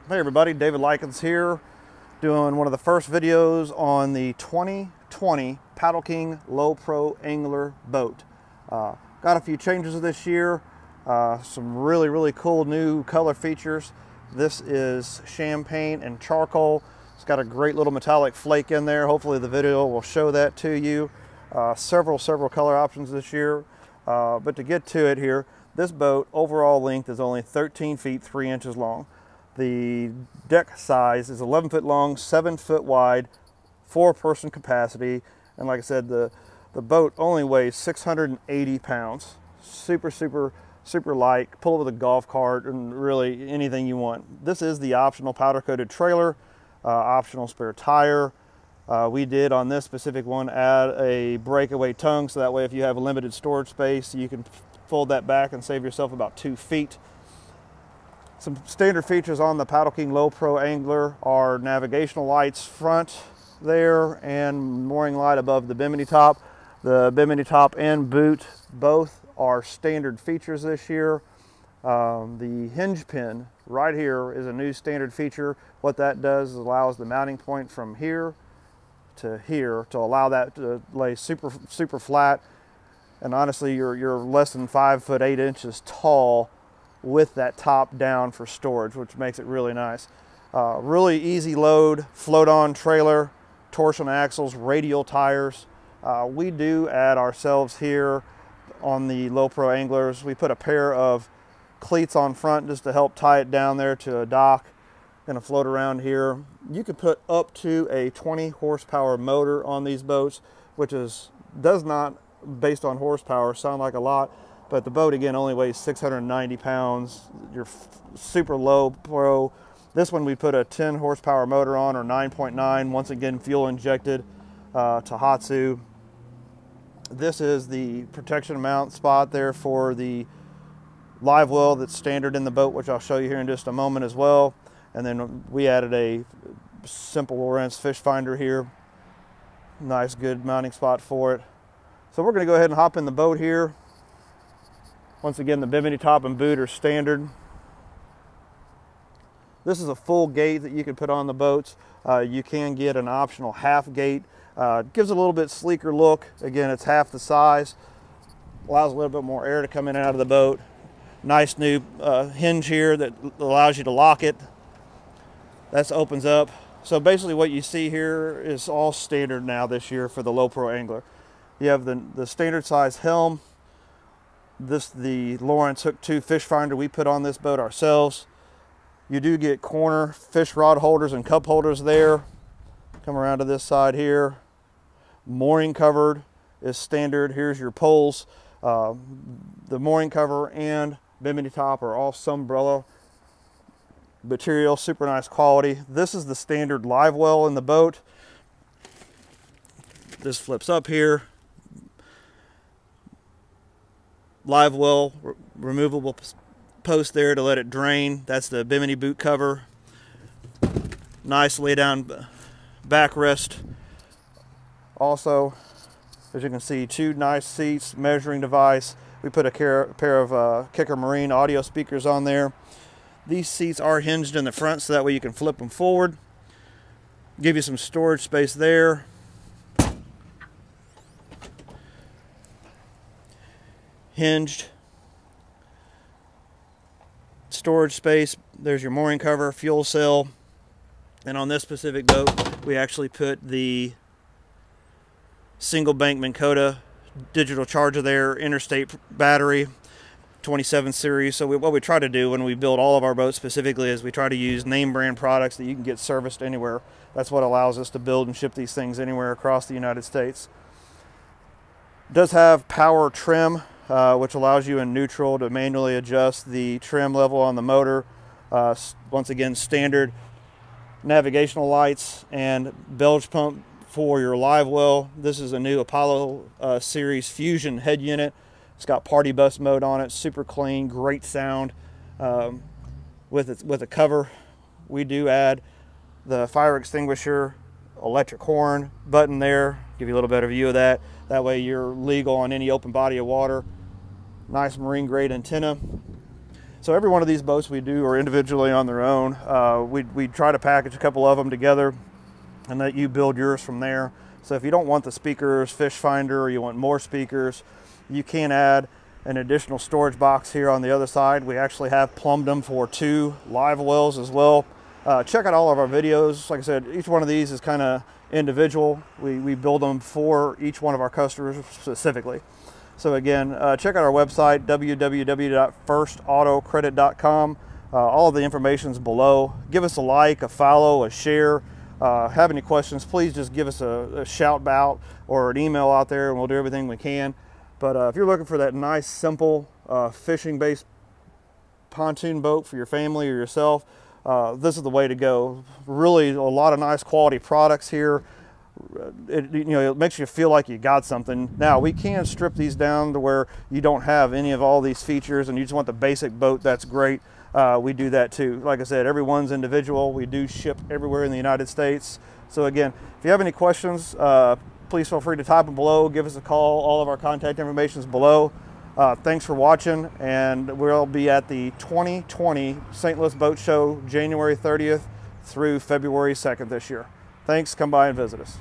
Hey everybody, David Likens here, doing one of the first videos on the 2020 Paddle King Low Pro Angler boat. Got a few changes this year, some really cool new color features. This is champagne and charcoal. It's got a great little metallic flake in there. Hopefully the video will show that to you. Several color options this year, but to get to it here, this boat overall length is only 13 feet 3 inches long. The deck size is 11 foot long, 7 foot wide, 4-person capacity, and like I said, the boat only weighs 680 pounds. Super light. Pull it with a golf cart and really anything you want. This is the optional powder coated trailer, optional spare tire. We did on this specific one add a breakaway tongue, so that way if you have a limited storage space, you can fold that back and save yourself about 2 feet. Some standard features on the Paddle King Low Pro Angler are navigational lights front there and mooring light above the bimini top. The bimini top and boot both are standard features this year. The hinge pin right here is a new standard feature. What that does is allows the mounting point from here to here to allow that to lay super flat. And honestly, you're less than 5 foot 8 inches tall with that top down for storage, which makes it really nice. Really easy load, float on trailer, torsion axles, radial tires. We do add ourselves here on the Low Pro Anglers. We put a pair of cleats on front just to help tie it down there to a dock. Gonna float around here. You could put up to a 20 horsepower motor on these boats, which does not, based on horsepower, sound like a lot. But the boat, again, only weighs 690 pounds. You're super low pro. This one we put a 10 horsepower motor on, or 9.9, once again fuel injected, Tohatsu. This is the protection mount spot there for the live well that's standard in the boat, which I'll show you here in just a moment as well. And then we added a simple Lowrance fish finder here. Nice, good mounting spot for it. So we're gonna go ahead and hop in the boat here. Once again, the bimini top and boot are standard. This is a full gate that you can put on the boats. You can get an optional half gate. Gives it a little bit sleeker look. Again, it's half the size. Allows a little bit more air to come in and out of the boat. Nice new hinge here that allows you to lock it. That opens up. So basically what you see here is all standard now this year for the Low Pro Angler. You have the standard size helm. The Lowrance Hook 2 fish finder we put on this boat ourselves. You do get corner fish rod holders and cup holders there. Come around to this side here. Mooring covered is standard. Here's your poles. The mooring cover and bimini top are all Sunbrella material, super nice quality. This is the standard live well in the boat. This flips up here. Live well removable post there to let it drain. That's the bimini boot cover. Nice lay down backrest. Also, as you can see, 2 nice seats, measuring device. We put a pair of Kicker Marine audio speakers on there. These seats are hinged in the front, so that way you can flip them forward. Give you some storage space there. Hinged storage space. There's your mooring cover, fuel cell. And on this specific boat, we actually put the single bank MinnKotta digital charger there, Interstate battery, 27 series. So what we try to do when we build all of our boats specifically is we try to use name brand products that you can get serviced anywhere. That's what allows us to build and ship these things anywhere across the United States. It does have power trim, which allows you in neutral to manually adjust the trim level on the motor. Once again, standard navigational lights and bilge pump for your live well. This is a new Apollo series Fusion head unit. It's got party bus mode on it, super clean, great sound. With a cover, we do add the fire extinguisher, electric horn button there. Give you a little better view of that. That way you're legal on any open body of water. Nice marine grade antenna. So every one of these boats we do are individually on their own. We try to package a couple of them together and let you build yours from there. So if you don't want the speakers, fish finder, or you want more speakers, you can add an additional storage box here on the other side. We actually have plumbed them for 2 live wells as well. Check out all of our videos. Like I said, each one of these is kind of individual. We build them for each one of our customers specifically. So again, check out our website, www.firstautocredit.com. All of the information is below. Give us a like, a follow, a share. Have any questions, please just give us a shout out or an email out there, and we'll do everything we can. But if you're looking for that nice, simple, fishing-based pontoon boat for your family or yourself, this is the way to go. Really a lot of nice quality products here. It makes you feel like you got something. Now, we can strip these down to where you don't have any of all these features and you just want the basic boat. That's great. We do that too. Like I said, everyone's individual. We do ship everywhere in the United States. So again, if you have any questions, please feel free to type them below. Give us a call. All of our contact information is below. Thanks for watching, and we'll be at the 2020 St. Louis Boat Show, January 30th through February 2nd this year. Thanks. Come by and visit us.